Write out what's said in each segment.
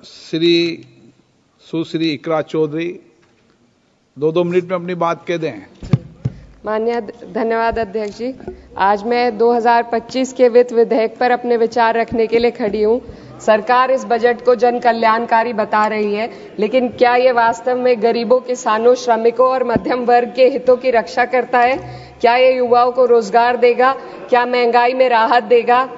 श्री सुश्री इकरा Chaudhary 2-2 minute में अपनी बात कह दें। माननीय धन्यवाद अध्यक्ष जी। आज मैं 2025 के वित्त विधेयक पर अपने विचार रखने के लिए खड़ी हूँ। सरकार इस बजट को जन कल्याणकारी बता रही है, लेकिन क्या ये वास्तव में गरीबों, किसानों, श्रमिकों और मध्यम वर्ग के हितों की रक्षा करता है? क्या ये युवाओं को रोजगार देगा? क्या महंगाई में राहत देगा?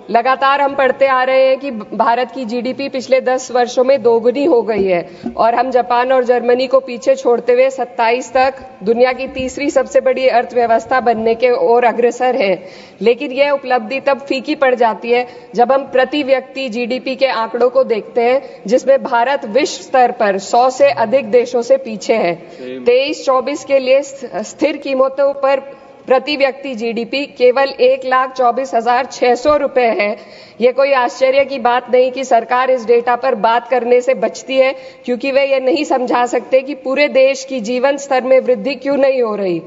लगातार हम पढ़ते आ रहे हैं कि भारत की जीडीपी पिछले 10 वर्षों में दोगुनी हो गई है और हम जापान और जर्मनी को पीछे छोड़ते हुए 27 तक दुनिया की तीसरी सबसे बड़ी अर्थव्यवस्था बनने के ओर अग्रसर है। लेकिन यह उपलब्धि तब फीकी पड़ जाती है जब हम प्रति व्यक्ति जीडीपी के आंकड़ों को देखते हैं, जिसमें भारत विश्व स्तर पर 100 से अधिक देशों से पीछे है। 23-24 के लिए स्थिर कीमतों पर प्रति व्यक्ति जीडीपी केवल 1,24,600 रुपए है। ये कोई आश्चर्य की बात नहीं कि सरकार इस डेटा पर बात करने से बचती है, क्योंकि वे ये नहीं समझा सकते कि पूरे देश की जीवन स्तर में वृद्धि क्यों नहीं हो रही।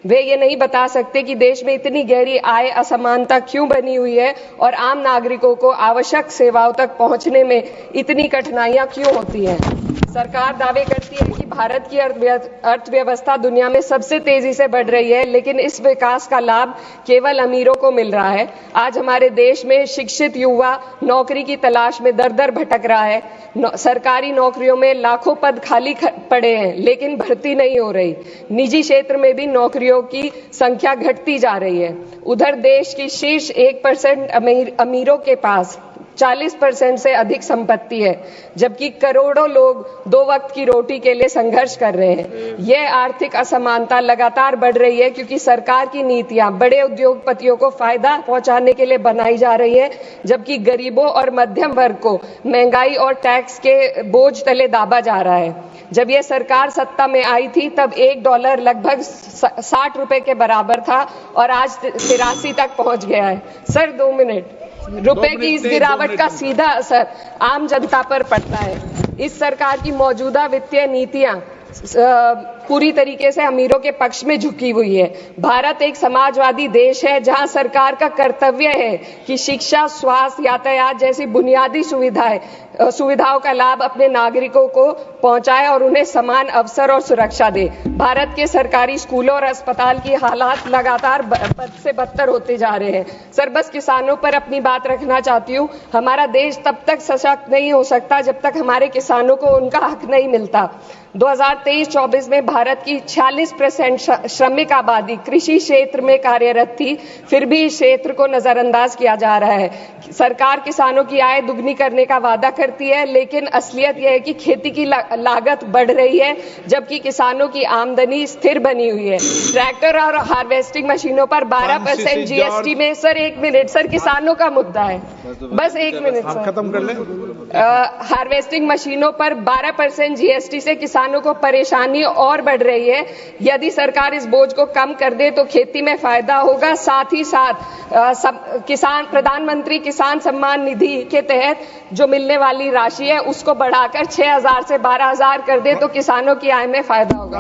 वे ये नहीं बता सकते कि देश में इतनी गहरी आय असमानता क्यों बनी हुई है और आम नागरिकों को आवश्यक सेवाओं तक पहुंचने में इतनी कठिनाइयां क्यों होती हैं। सरकार दावे करती है कि भारत की अर्थव्यवस्था दुनिया में सबसे तेजी से बढ़ रही है, लेकिन इस विकास का लाभ केवल अमीरों को मिल रहा है। आज हमारे देश में शिक्षित युवा नौकरी की तलाश में दर-दर भटक रहा है। सरकारी नौकरियों में लाखों पद खाली पड़े हैं, लेकिन भर्ती नहीं हो रही। निजी क्षेत्र में भी नौकरियों की संख्या घटती जा रही है। उधर देश की शीर्ष 1% अमीरों के पास 40% से अधिक संपत्ति है, जबकि करोड़ों लोग 2 वक्त की रोटी के लिए संघर्ष कर रहे हैं। यह आर्थिक असमानता लगातार बढ़ रही है क्योंकि सरकार की नीतियां बड़े उद्योगपतियों को फायदा पहुंचाने के लिए बनाई जा रही है, जबकि गरीबों और मध्यम वर्ग को महंगाई और टैक्स के बोझ तले दाबा जा रहा है। जब यह सरकार सत्ता में आई थी तब $1 लगभग 60 रुपए के बराबर था और आज 83 तक पहुंच गया है। Sir 2 minute. रुपए की इस गिरावट का सीधा असर आम जनता पर पड़ता है। इस सरकार की मौजूदा वित्तीय नीतियां पूरी तरीके से अमीरों के पक्ष में झुकी हुई है। भारत एक समाजवादी देश है जहां सरकार का कर्तव्य है कि शिक्षा, स्वास्थ्य, यातायात जैसी बुनियादी सुविधाओं का लाभ अपने नागरिकों को पहुंचाए और उन्हें समान अवसर और सुरक्षा दे। भारत के सरकारी स्कूलों और अस्पताल की हालात लगातार बद से बदतर होते जा रहे हैं। सर बस किसानों पर अपनी बात रखना चाहती हूँ। हमारा देश तब तक सशक्त नहीं हो सकता जब तक हमारे किसानों को उनका हक नहीं मिलता। 2023-24 में भारत की 46% श्रमिक आबादी कृषि क्षेत्र में कार्यरत थी, फिर भी इस क्षेत्र को नजरअंदाज किया जा रहा है। सरकार किसानों की आय दुगनी करने का वादा करती है, लेकिन असलियत यह है कि खेती की लागत बढ़ रही है, जबकि किसानों की आमदनी स्थिर बनी हुई है। ट्रैक्टर और हार्वेस्टिंग मशीनों पर 12% जीएसटी में सर 1 मिनट सर, किसानों का मुद्दा है, बस 1 मिनट सर, खत्म कर लें। हार्वेस्टिंग मशीनों पर 12% जीएसटी से किसानों को परेशानी और बढ़ रही है। यदि सरकार इस बोझ को कम कर दे तो खेती में फायदा होगा। साथ ही साथ प्रधानमंत्री किसान सम्मान निधि के तहत जो मिलने वाली राशि है उसको बढ़ाकर 6,000 से 12,000 कर दे तो किसानों की आय में फायदा होगा।